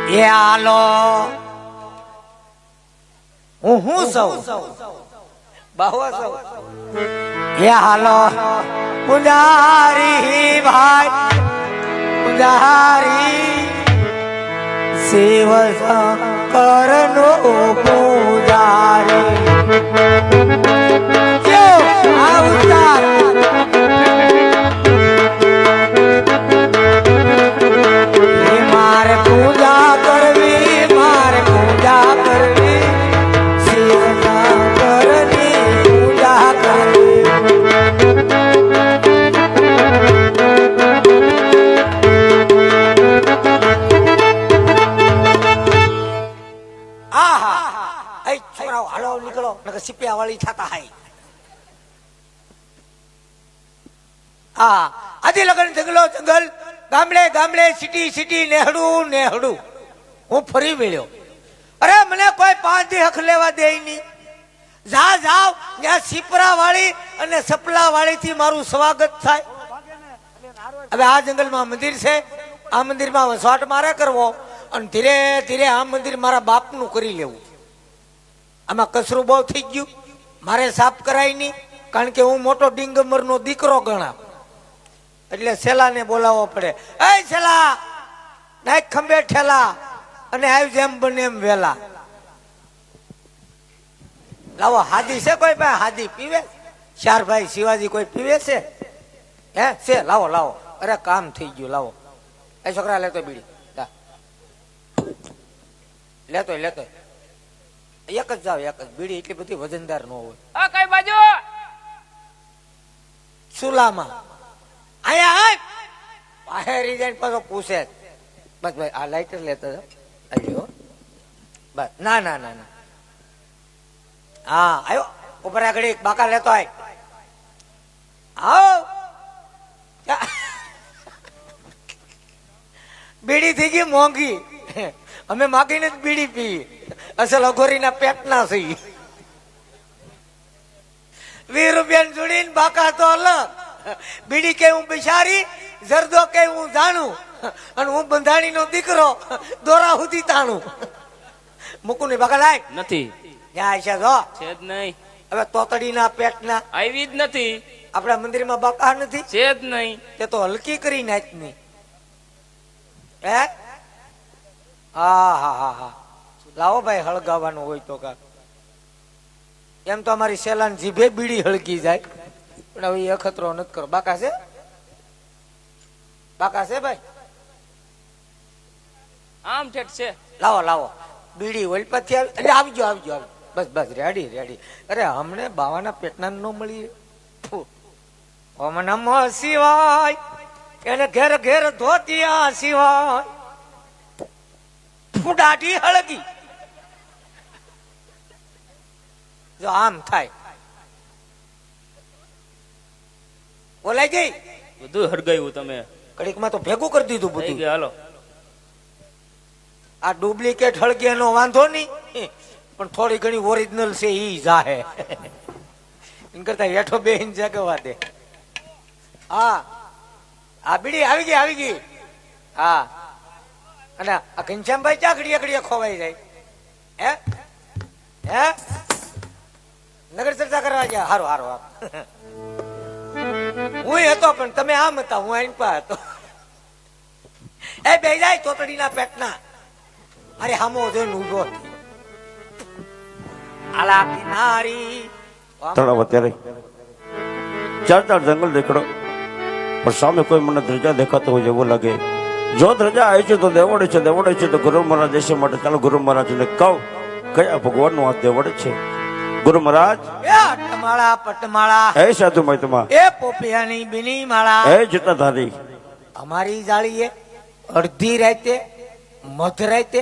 એ હાલો હું સૌ બાહવા સૌ એ હાલો પુજારી ભાઈ પુજારી શિવ શંકર નો પુજારી મારે પૂજા કરવી મારે પૂજા કરવી શિવ શંકર ની પૂજા કરવી છોકરાઓ હાલો નીકળો સિપિયા વાળી થતા હાઈ આદિ લગન જંગલો જંગલ ગામડે ગામડે સિટી સિટી નેહડું નેહડું હું ફરી વળ્યો અરે મને કોઈ 5 દી હક લેવા દે નહીં જા જાવ ત્યાં સિપરા વાળી અને સપલા વાળી થી મારું સ્વાગત થાય હવે આ જંગલમાં મંદિર છે આ મંદિરમાં વસવાટ મારે કરવો અને ધીરે ધીરે આ મંદિર મારા બાપનું કરી લેવું આમાં કચરું બહુ થઈ ગયું મારે સાફ કરાય નહીં કારણ કે હું મોટો ડિંગમર નો દીકરો ગણા એટલે સેલાને બોલાવવો પડે એ સેલા નાખ ખંભે ઠેલા અને આવી જેમ બને એમ વેલા લાવો હાદી છે કોઈ ભાઈ હાદી પીવે 4 ભાઈ શિવાજી કોઈ પીવે છે હે છે લાવો લાવો અરે કામ થઈ ગયું લાવો એ છોકરા લેતો બીડી લેતો લેતો એક જ જાવ એક જ બીડી એટલી બધી વજનદાર ન હોય કઈ બાજુ સુલામાં આયા બહાર જઈને પાછો પૂછે બસ ભાઈ આ લાઈટર લેતો આવ્યો બસ ના ના ના ના હા આવ્યો ઉપર આગળ બાકા લેતો આય આવો બીડી થઈ ગઈ મોંઘી અમે માગીને જ બીડી પી અસલ અઘોરીના પેટના થઈ 20 રૂપિયા જોડીને બાકા તો અલગ બીડી કે હું બિચારી જરદો કે હું જાણું અને હું બંધાણી નો દીકરો દોરા સુધી તાણું મૂકું ને બાકા લાય નથી ત્યાં છે જો છે જ નહીં હવે તોતડીના પેટના આવી જ નથી આપણા મંદિરમાં બાકા નથી છે જ નહીં તે તો હલકી કરી નાચની હે હા હા હા હા લાવો ભાઈ હળગાવાનું હોય તો કા એમ તો અમારી સેલાન જીભે બીડી હળગી જાય પણ હવે એ ખતરો નથી કરો બાકા છે ભાઈ આમ ઠેઠ છે લાવો લાવો બીડી વલપથી એટલે આવજો આવજો આવજો બસ બસ રેડી રેડી અરે હમણે બાવાના પેટના ન મળી ઓમ નમઃ શિવાય એને ઘેર ઘેર ધોતિયા શિવાય ફૂડાટી હળગી જો આમ થાય બોલાય ગઈ બધું હરગાયું તમે કડીકમાં તો ભેગું કરી દીધું બધું હાલો આ ડુપ્લિકેટ હળગીનો વાંધો નહીં પણ થોડી ઘણી ઓરિજિનલ છે ઈ જાહે એમ કરતા હેઠો બેહીને જગવા દે હા આ બીડી આવી ગઈ હા અને આ ઘનશ્યામભાઈ ક્યાં ઘડીએ ઘડીએ ખોવાઈ જાય હે હે નગર ચર્ચા કરવા ગયા હારો હારો હારો હું હતો પણ તમે આમ હતા હું આઈન પા હતો એ બે જાય તોતડીના પેટના અરે હામો જોઈને ઉભો આલા કિનારી તળાવ અત્યારે 4 જંગલ દેખડો પણ સામે કોઈ મને ધ્વજા દેખાતો હોય એવું લાગે જો ધ્વજા આવી છે તો દેવડે છે તો ગુરુ મહારાજ દેશ માટે ચાલો ગુરુ મહારાજને કહું કયા ભગવાનનો હાથ દેવડે છે ગુરુ મહારાજ એ અટમાળા પટમાળા હે સાધુ મૈતમા એ પોપિયાની બીની માળા હે જટાધારી અમારી જાળીએ અડધી રાતે મધ રાતે